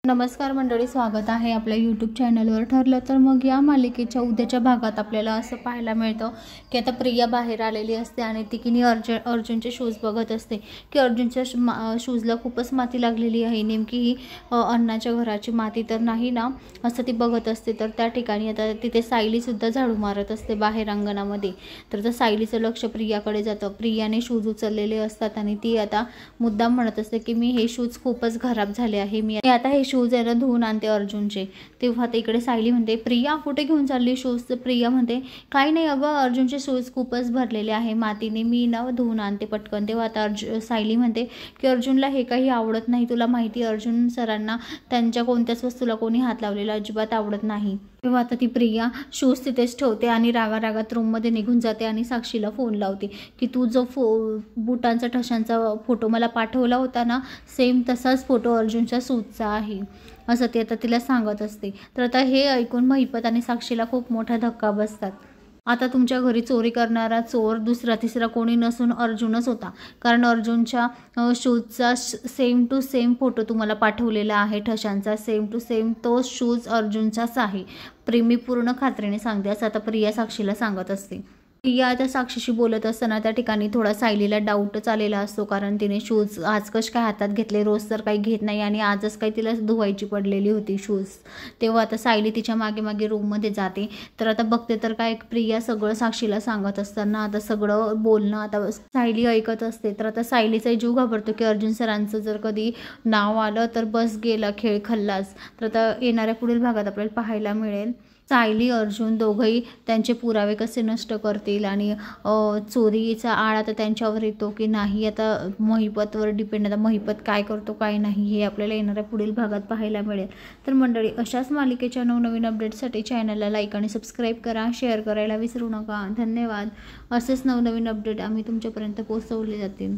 नमस्कार मंडळी, स्वागत आहे आपल्या यूट्यूब चॅनलवर. ठरलं तर मग या मालिकेच्या उद्याच्या भागात आपल्याला असं पाहायला मिळतं की आता प्रिया बाहेर आलेली असते आणि ती की अर्जुनचे शूज बघत असते की अर्जुनच्या शूजला खूपच माती लागलेली आहे. नेमकी ही अण्णाच्या घराची माती तर नाही ना, असं ती बघत असते. तर त्या ठिकाणी आता तिथे सायलीसुद्धा झाडू मारत असते बाहेर अंगणामध्ये. तर सायलीचं लक्ष प्रियाकडे जातं. प्रियाने शूज उचललेले असतात आणि ती आता मुद्दाम म्हणत असते की मी हे शूज खूपच खराब झाले आहे, मी आता हे शूज आहे ना धुवून आणते अर्जुनचे. तेव्हा ते इकडे सायली म्हणते, प्रिया कुठे घेऊन चालली शूज? तर प्रिया म्हणते, काही नाही अगं, अर्जुनचे शूज खूपच भरलेले आहे मातीने, मी ना धुवून आणते पटकन. तेव्हा आता सायली म्हणते की अर्जुनला हे काही आवडत नाही, तुला माहिती अर्जुन सरांना त्यांच्या कोणत्याच वस्तूला कोणी हात लावलेला अजिबात आवडत नाही. तेव्हा आता ती प्रिया शूज तिथेच ठेवते आणि रागारागात रूममध्ये निघून जाते आणि साक्षीला फोन लावते की तू जो बुटांचा ठशांचा फोटो मला पाठवला होता ना, सेम तसाच फोटो अर्जुनच्या शूजचा आहे, असं ती आता तिला सांगत असते. तर आता हे ऐकून महिपत आणि साक्षीला खूप मोठा धक्का बसतात. आता तुमच्या घरी चोरी करणारा चोर दुसरा तिसरा कोणी नसून अर्जुनच होता, कारण अर्जुनच्या शूजचा सेम टू सेम फोटो तुम्हाला पाठवलेला आहे, ठशांचा सेम टू सेम तो शूज अर्जुनचाच आहे. मी पूर्ण खात्रीने सांगते, असं आता प्रिया साक्षीला सांगत असते. प्रिया आता साक्षीशी बोलत असताना त्या ठिकाणी थोडा सायलीला डाऊटच आलेला असतो, कारण तिने शूज आज कसे काय हातात घेतले, रोज तर काही घेत नाही आणि आजच काही तिला धुवायची पडलेली होती शूज. तेव्हा आता सायली तिच्या मागे मागे रूममध्ये जाते. तर आता बघते तर काय प्रिया सगळं साक्षीला सांगत असताना आता सगळं बोलणं आता सायली ऐकत असते. तर आता सायलीचा जीव घाबरतो की अर्जुन सरांचं जर कधी नाव आलं तर बस गेला, खेळ खल्लास. तर आता येणाऱ्या पुढील भागात आपल्याला पाहायला मिळेल सायली अर्जुन दोघंही त्यांचे पुरावे कसे नष्ट करतील आणि चोरीचा आळ आता त्यांच्यावर येतो की नाही, आता महिपतवर डिपेंड, आता महिपत काय करतो काय नाही हे आपल्याला येणाऱ्या पुढील भागात पाहायला मिळेल. तर मंडळी, अशाच मालिकेच्या नवनवीन अपडेट्ससाठी चॅनलला लाईक आणि सबस्क्राईब करा, शेअर करायला विसरू नका. धन्यवाद. असेच नवनवीन अपडेट आम्ही तुमच्यापर्यंत पोहोचवले जातील.